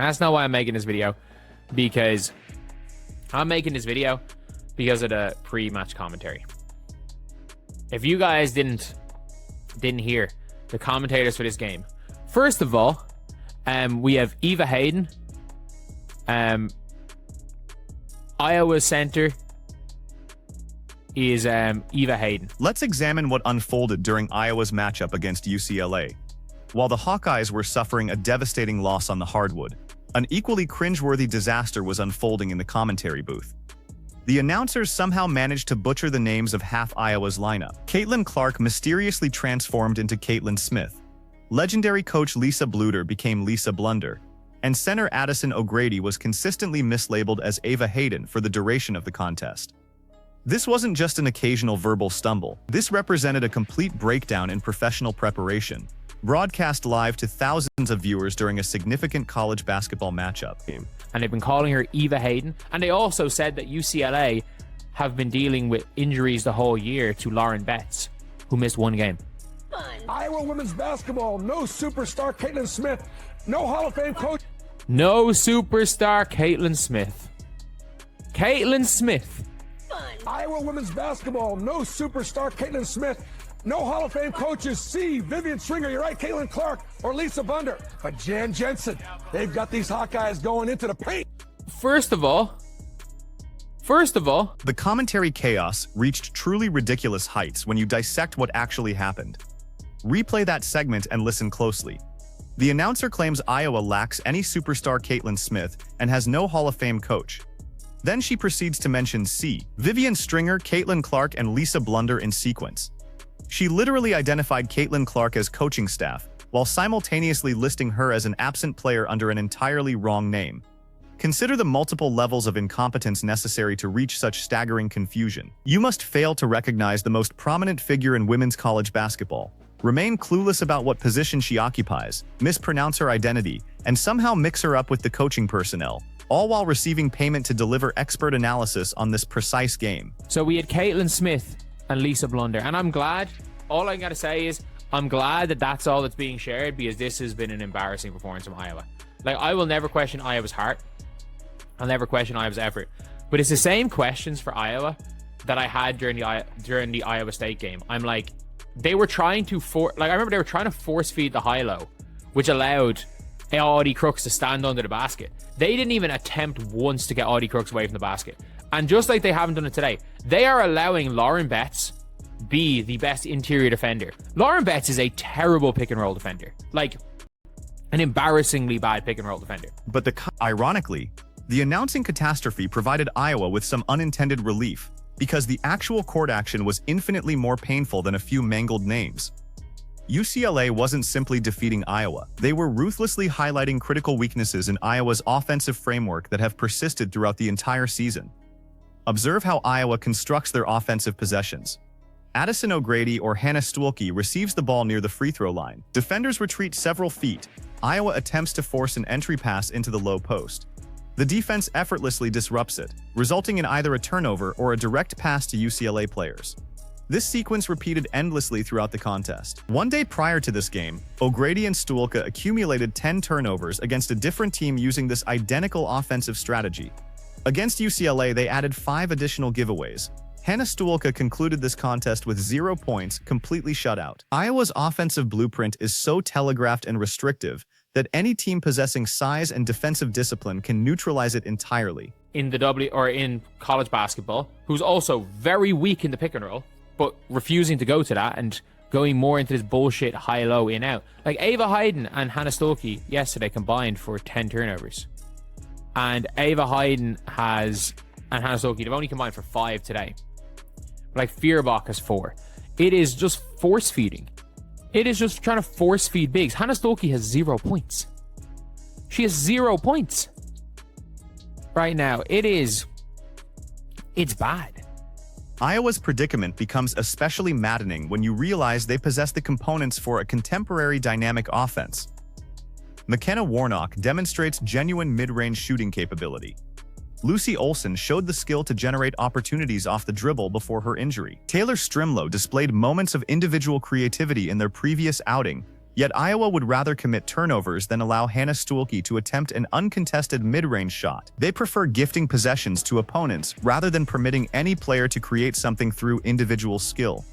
And that's not why I'm making this video, because I'm making this video because of the pre-match commentary. If you guys didn't hear the commentators for this game, first of all, we have Eva Hayden, Iowa center is Eva Hayden. Let's examine what unfolded during Iowa's matchup against UCLA. While the Hawkeyes were suffering a devastating loss on the hardwood, an equally cringeworthy disaster was unfolding in the commentary booth. The announcers somehow managed to butcher the names of half Iowa's lineup. Caitlin Clark mysteriously transformed into Caitlin Smith. Legendary coach Lisa Bluder became Lisa Blunder, and center Addison O'Grady was consistently mislabeled as Ava Hayden for the duration of the contest. This wasn't just an occasional verbal stumble. This represented a complete breakdown in professional preparation, broadcast live to thousands of viewers during a significant college basketball matchup. And they've been calling her Eva Hayden. And they also said that UCLA have been dealing with injuries the whole year to Lauren Betts, who missed one game. Iowa women's basketball, no superstar Caitlin Smith, no Hall of Fame coach. No superstar Caitlin Smith. Caitlin Smith. Iowa women's basketball, no superstar Caitlin Smith, no Hall of Fame coaches. C. Vivian Stringer, you're right, Caitlin Clark, or Lisa Blunder. But Jan Jensen, they've got these Hawkeyes going into the paint. First of all, the commentary chaos reached truly ridiculous heights when you dissect what actually happened. Replay that segment and listen closely. The announcer claims Iowa lacks any superstar Caitlin Smith and has no Hall of Fame coach. Then she proceeds to mention C. Vivian Stringer, Caitlin Clark, and Lisa Blunder in sequence. She literally identified Caitlin Clark as coaching staff, while simultaneously listing her as an absent player under an entirely wrong name. Consider the multiple levels of incompetence necessary to reach such staggering confusion. You must fail to recognize the most prominent figure in women's college basketball, remain clueless about what position she occupies, mispronounce her identity, and somehow mix her up with the coaching personnel, all while receiving payment to deliver expert analysis on this precise game. So we had Caitlin Smith and Lisa Blunder, and I'm glad, all I gotta say is, I'm glad that that's all that's being shared, because this has been an embarrassing performance from Iowa. Like, I will never question Iowa's heart. I'll never question Iowa's effort. But it's the same questions for Iowa that I had during the Iowa State game. I'm like, they were trying to I remember they were trying to force feed the high-low, which allowed Audie Crooks to stand under the basket. They didn't even attempt once to get Audie Crooks away from the basket. And just like they haven't done it today, they are allowing Lauren Betts be the best interior defender. Lauren Betts is a terrible pick and roll defender. Like, an embarrassingly bad pick and roll defender. But ironically, the announcing catastrophe provided Iowa with some unintended relief, because the actual court action was infinitely more painful than a few mangled names. UCLA wasn't simply defeating Iowa. They were ruthlessly highlighting critical weaknesses in Iowa's offensive framework that have persisted throughout the entire season. Observe how Iowa constructs their offensive possessions. Addison O'Grady or Hannah Stuelke receives the ball near the free throw line. Defenders retreat several feet. Iowa attempts to force an entry pass into the low post. The defense effortlessly disrupts it, resulting in either a turnover or a direct pass to UCLA players. This sequence repeated endlessly throughout the contest. One day prior to this game, O'Grady and Stuelke accumulated 10 turnovers against a different team using this identical offensive strategy. Against UCLA, they added 5 additional giveaways. Hannah Stuelke concluded this contest with 0 points, completely shut out. Iowa's offensive blueprint is so telegraphed and restrictive that any team possessing size and defensive discipline can neutralize it entirely. In college basketball, who's also very weak in the pick and roll, but refusing to go to that and going more into this bullshit high-low in-out. Like, Ava Hayden and Hannah Stuelke yesterday combined for 10 turnovers. And Ava Hayden and Hannah Stuelke, they've only combined for 5 today. Like, Feuerbach has 4. It is just force-feeding. It is just trying to force-feed bigs. Hannah Stuelke has 0 points. She has 0 points. Right now, it's bad. Iowa's predicament becomes especially maddening when you realize they possess the components for a contemporary dynamic offense. McKenna Warnock demonstrates genuine mid-range shooting capability. Lucy Olson showed the skill to generate opportunities off the dribble before her injury. Taylor Strimlow displayed moments of individual creativity in their previous outing, Yet Iowa would rather commit turnovers than allow Hannah Stuelke to attempt an uncontested mid-range shot. They prefer gifting possessions to opponents rather than permitting any player to create something through individual skill.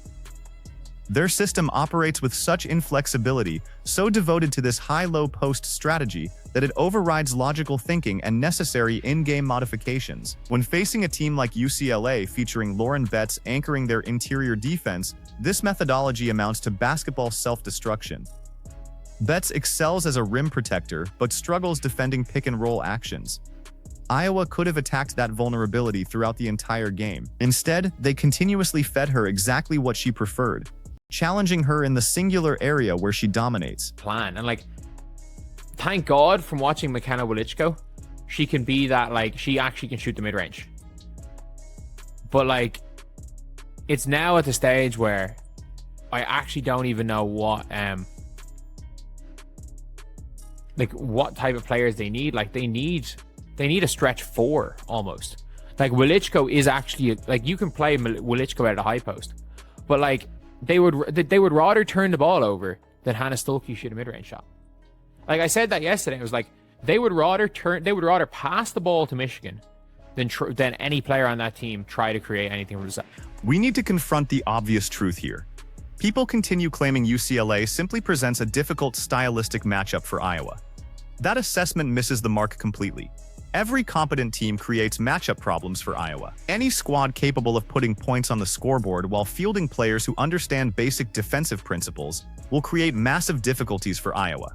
Their system operates with such inflexibility, so devoted to this high-low post strategy, that it overrides logical thinking and necessary in-game modifications. When facing a team like UCLA featuring Lauren Betts anchoring their interior defense, this methodology amounts to basketball self-destruction. Betts excels as a rim protector, but struggles defending pick-and-roll actions. Iowa could have attacked that vulnerability throughout the entire game. Instead, they continuously fed her exactly what she preferred, challenging her in the singular area where she dominates. And like, thank God from watching McKenna Wilichko, she can be that, like, she actually can shoot the mid-range. But like, it's now at the stage where I actually don't even know what what type of players they need. Like, they need a stretch four almost. Like, Wilichko is actually, like, you can play Wilichko at a high post, but like, they would rather turn the ball over than Hannah Stuelke shoot a mid-range shot. Like I said that yesterday, I was like, they would rather pass the ball to Michigan than any player on that team try to create anything for themselves. We need to confront the obvious truth here. People continue claiming UCLA simply presents a difficult stylistic matchup for Iowa. That assessment misses the mark completely. Every competent team creates matchup problems for Iowa. Any squad capable of putting points on the scoreboard while fielding players who understand basic defensive principles will create massive difficulties for Iowa.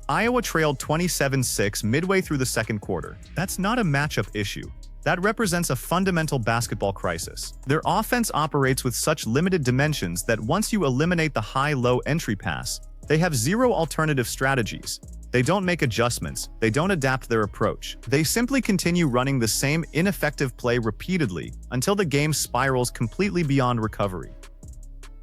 Iowa trailed 27-6 midway through the second quarter. That's not a matchup issue. That represents a fundamental basketball crisis. Their offense operates with such limited dimensions that once you eliminate the high-low entry pass, they have zero alternative strategies. They don't make adjustments, they don't adapt their approach. They simply continue running the same ineffective play repeatedly until the game spirals completely beyond recovery.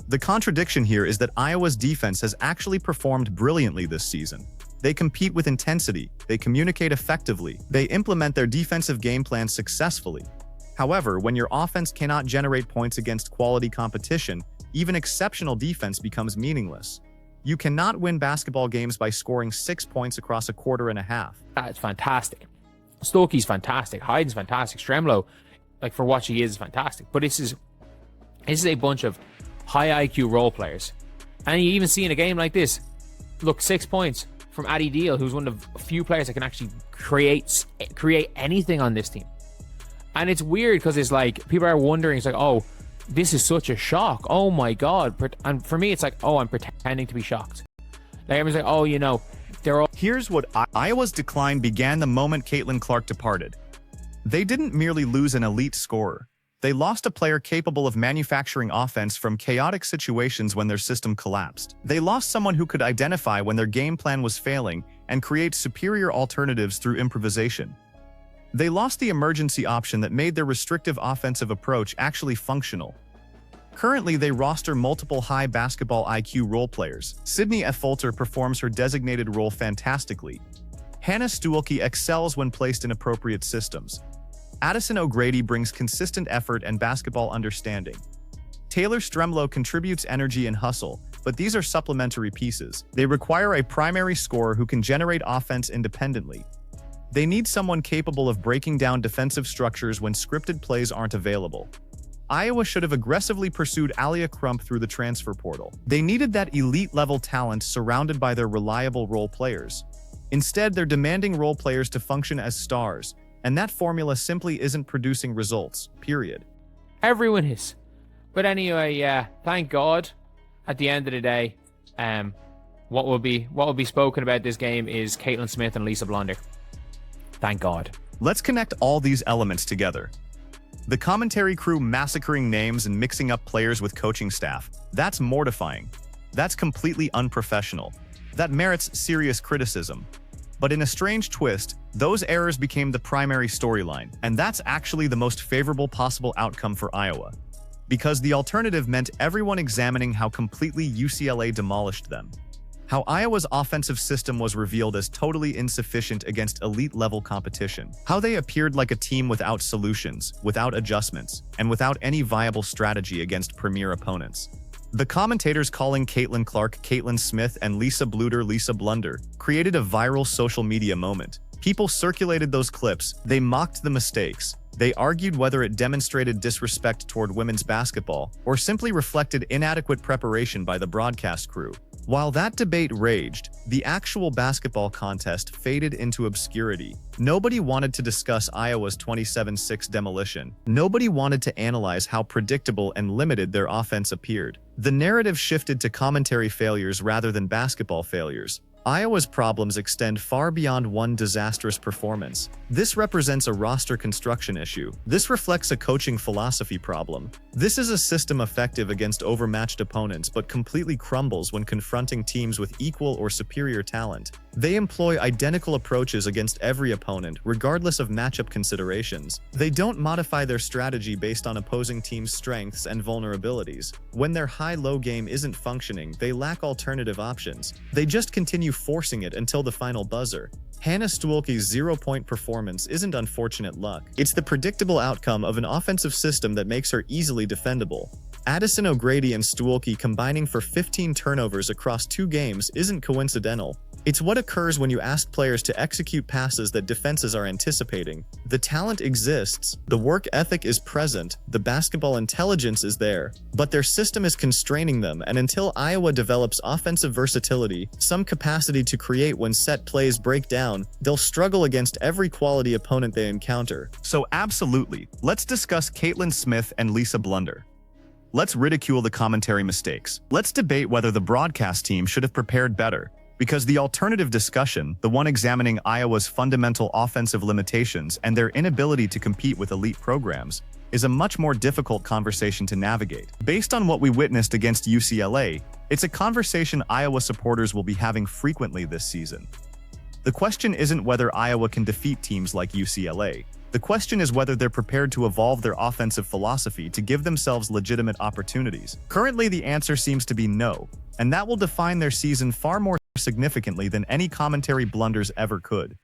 The contradiction here is that Iowa's defense has actually performed brilliantly this season. They compete with intensity, they communicate effectively, they implement their defensive game plan successfully. However, when your offense cannot generate points against quality competition, even exceptional defense becomes meaningless. You cannot win basketball games by scoring 6 points across a quarter and a half. That's fantastic. Stuelke's fantastic. Hyden's fantastic. Stremlo, like, for what she is fantastic. But this is a bunch of high IQ role players. And you even see in a game like this, look, 6 points from Addie Deal, who's one of the few players that can actually create anything on this team. And it's weird because it's like, people are wondering, it's like, oh, this is such a shock. Oh my God. And for me, it's like, oh, I'm pretending to be shocked. Like, everyone's like, oh, you know, they're all... Here's what Iowa's decline began the moment Caitlin Clark departed. They didn't merely lose an elite scorer. They lost a player capable of manufacturing offense from chaotic situations when their system collapsed. They lost someone who could identify when their game plan was failing and create superior alternatives through improvisation. They lost the emergency option that made their restrictive offensive approach actually functional. Currently, they roster multiple high basketball IQ role players. Sydney Effolter performs her designated role fantastically. Hannah Stuelke excels when placed in appropriate systems. Addison O'Grady brings consistent effort and basketball understanding. Taylor Stremlo contributes energy and hustle, but these are supplementary pieces. They require a primary scorer who can generate offense independently. They need someone capable of breaking down defensive structures when scripted plays aren't available. Iowa should have aggressively pursued Alia Crump through the transfer portal. They needed that elite-level talent surrounded by their reliable role players. Instead, they're demanding role players to function as stars, and that formula simply isn't producing results, period. Everyone is. But anyway, yeah, thank God, at the end of the day, what will be spoken about this game is Caitlin Smith and Lisa Blonder. Thank God. Let's connect all these elements together. The commentary crew massacring names and mixing up players with coaching staff. That's mortifying. That's completely unprofessional. That merits serious criticism. But in a strange twist, those errors became the primary storyline, and that's actually the most favorable possible outcome for Iowa. Because the alternative meant everyone examining how completely UCLA demolished them. How Iowa's offensive system was revealed as totally insufficient against elite-level competition. How they appeared like a team without solutions, without adjustments, and without any viable strategy against premier opponents. The commentators calling Caitlin Clark Caitlin Smith and Lisa Bluder Lisa Blunder created a viral social media moment. People circulated those clips, they mocked the mistakes, they argued whether it demonstrated disrespect toward women's basketball or simply reflected inadequate preparation by the broadcast crew. While that debate raged, the actual basketball contest faded into obscurity. Nobody wanted to discuss Iowa's 27-6 demolition. Nobody wanted to analyze how predictable and limited their offense appeared. The narrative shifted to commentary failures rather than basketball failures. Iowa's problems extend far beyond one disastrous performance. This represents a roster construction issue. This reflects a coaching philosophy problem. This is a system effective against overmatched opponents but completely crumbles when confronting teams with equal or superior talent. They employ identical approaches against every opponent, regardless of matchup considerations. They don't modify their strategy based on opposing teams' strengths and vulnerabilities. When their high-low game isn't functioning, they lack alternative options. They just continue forcing it until the final buzzer. Hannah Stuelke's 0-point performance isn't unfortunate luck. It's the predictable outcome of an offensive system that makes her easily defendable. Addison O'Grady and Stuelke combining for 15 turnovers across 2 games isn't coincidental. It's what occurs when you ask players to execute passes that defenses are anticipating. The talent exists, the work ethic is present, the basketball intelligence is there, but their system is constraining them, and until Iowa develops offensive versatility, some capacity to create when set plays break down, they'll struggle against every quality opponent they encounter. So absolutely, let's discuss Caitlin Smith and Lisa Blunder. Let's ridicule the commentary mistakes. Let's debate whether the broadcast team should have prepared better. Because the alternative discussion, the one examining Iowa's fundamental offensive limitations and their inability to compete with elite programs, is a much more difficult conversation to navigate. Based on what we witnessed against UCLA, it's a conversation Iowa supporters will be having frequently this season. The question isn't whether Iowa can defeat teams like UCLA. The question is whether they're prepared to evolve their offensive philosophy to give themselves legitimate opportunities. Currently, the answer seems to be no, and that will define their season far more significantly than any commentary blunders ever could.